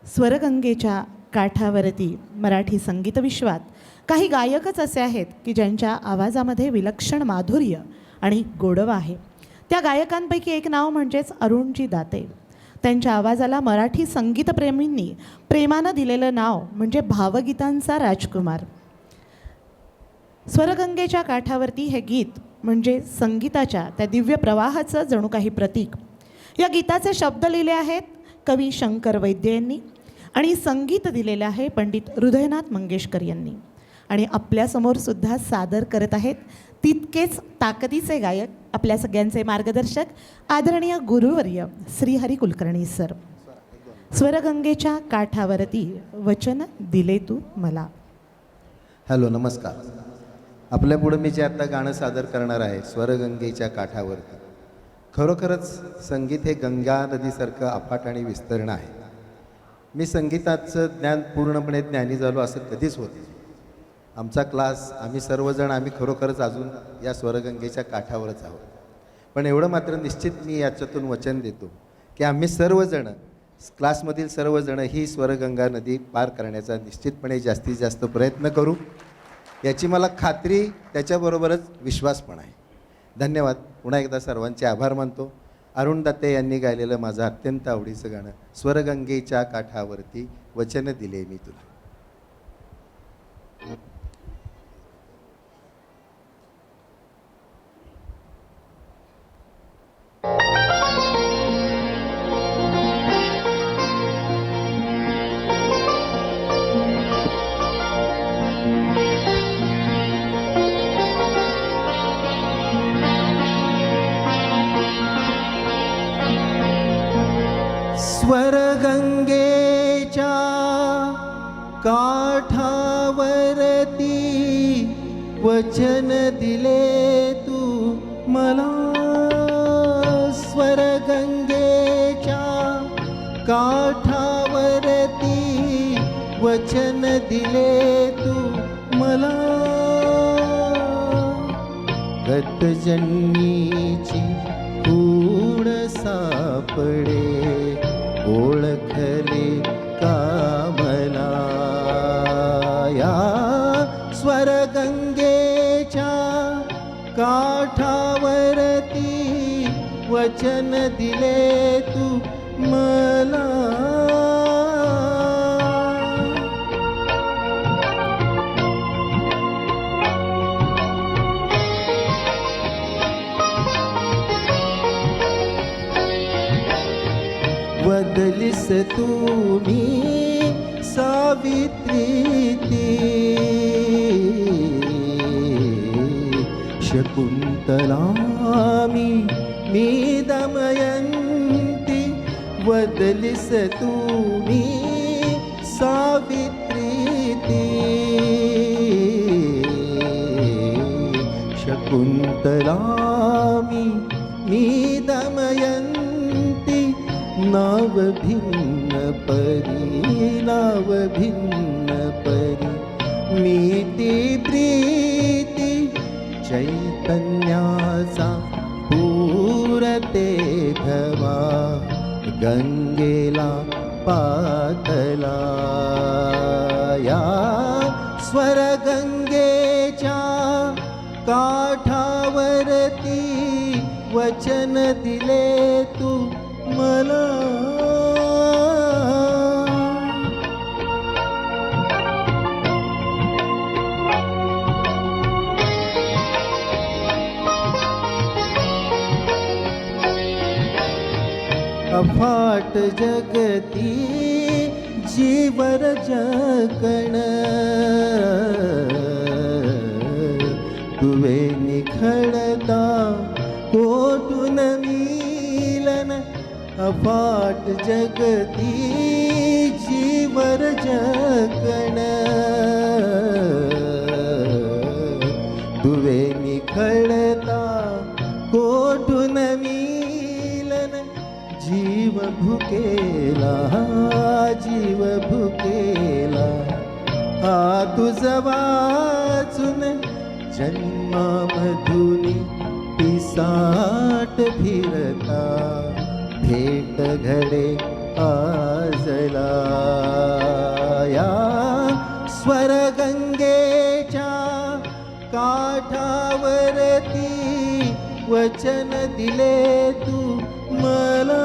स्वरगंगेच्या काठावरती मराठी संगीत विश्वात काही गायकच असे आहेत की ज्यांच्या आवाजामध्ये विलक्षण माधुर्य आणि गोडवा आहे. त्या गायकांपैकी एक नाव म्हणजेच अरुणजी दाते. त्यांच्या आवाजाला मराठी संगीतप्रेमींनी प्रेमानं दिलेलं नाव म्हणजे भावगीतांचा राजकुमार. स्वरगंगेच्या काठावरती हे गीत म्हणजे संगीताच्या त्या दिव्य प्रवाहाचं जणू काही प्रतीक. या गीताचे शब्द लिहिले आहेत कवी शंकर वैद्य यांनी आणि संगीत दिलेले आहे पंडित हृदयनाथ मंगेशकर यांनी. आणि आपल्यासमोर सुद्धा सादर करत आहेत तितकेच ताकदीचे गायक, आपल्या सगळ्यांचे मार्गदर्शक आदरणीय गुरुवर्य श्रीहरी कुलकर्णी सर. स्वरगंगेच्या काठावरती वचन दिले तू मला. हॅलो, नमस्कार. आपल्यापुढं मी जे आता गाणं सादर करणार आहे स्वरगंगेच्या काठावरती, खरोखरच संगीत हे गंगा नदीसारखं अफाट आणि विस्तीर्ण आहे. मी संगीताचं ज्ञान पूर्णपणे ज्ञानी झालो असं कधीच होत नाही. आमचा क्लास आम्ही सर्वजण खरोखरच अजून या स्वरगंगेच्या काठावरच आहोत. पण एवढं मात्र निश्चित मी याच्यातून वचन देतो की आम्ही सर्वजण, क्लासमधील सर्वजण ही स्वरगंगा नदी पार करण्याचा निश्चितपणे जास्तीत जास्त प्रयत्न करू, याची मला खात्री, त्याच्याबरोबरच विश्वास पण आहे. धन्यवाद. पुन्हा एकदा सर्वांचे आभार मानतो. अरुण दाते यांनी गायलेलं माझं अत्यंत आवडीचं गाणं स्वरगंगेच्या काठावरती वचन दिले मी तुला. स्वरगंगेच्या काठावरती वचन दिले तू मला. स्वरगंगेच्या काठावरती वचन दिले तू मला. गतजन्मीची खूण सापडे ओळखले का मला. या स्वरगंगेच्या काठावरती वचन दिले तू मला. बदलिस तुम्ही सावित्री ती शकुंतला मी दमयंती. बदलिस तुम्ही सावित्री ती शकुंतला मी दमयंती. नाव भिन्न परी मी ती प्रीती चैतन्याचा पूरते धवा गंगेला पातला. या स्वरगंगेच्या काठावरती वचन दिले तू मला. अफाट जगती जीवर जगण तुवे निखळता कोटून मिलन. अफाट जगती जीवर जगण तुवे निखळता कोटून मिलन. जीव भुकेला हा तुझा वाचून जन्मामधुनी पिसाट फिरता भेट घडे आजला काठावरती वचन दिले तू मला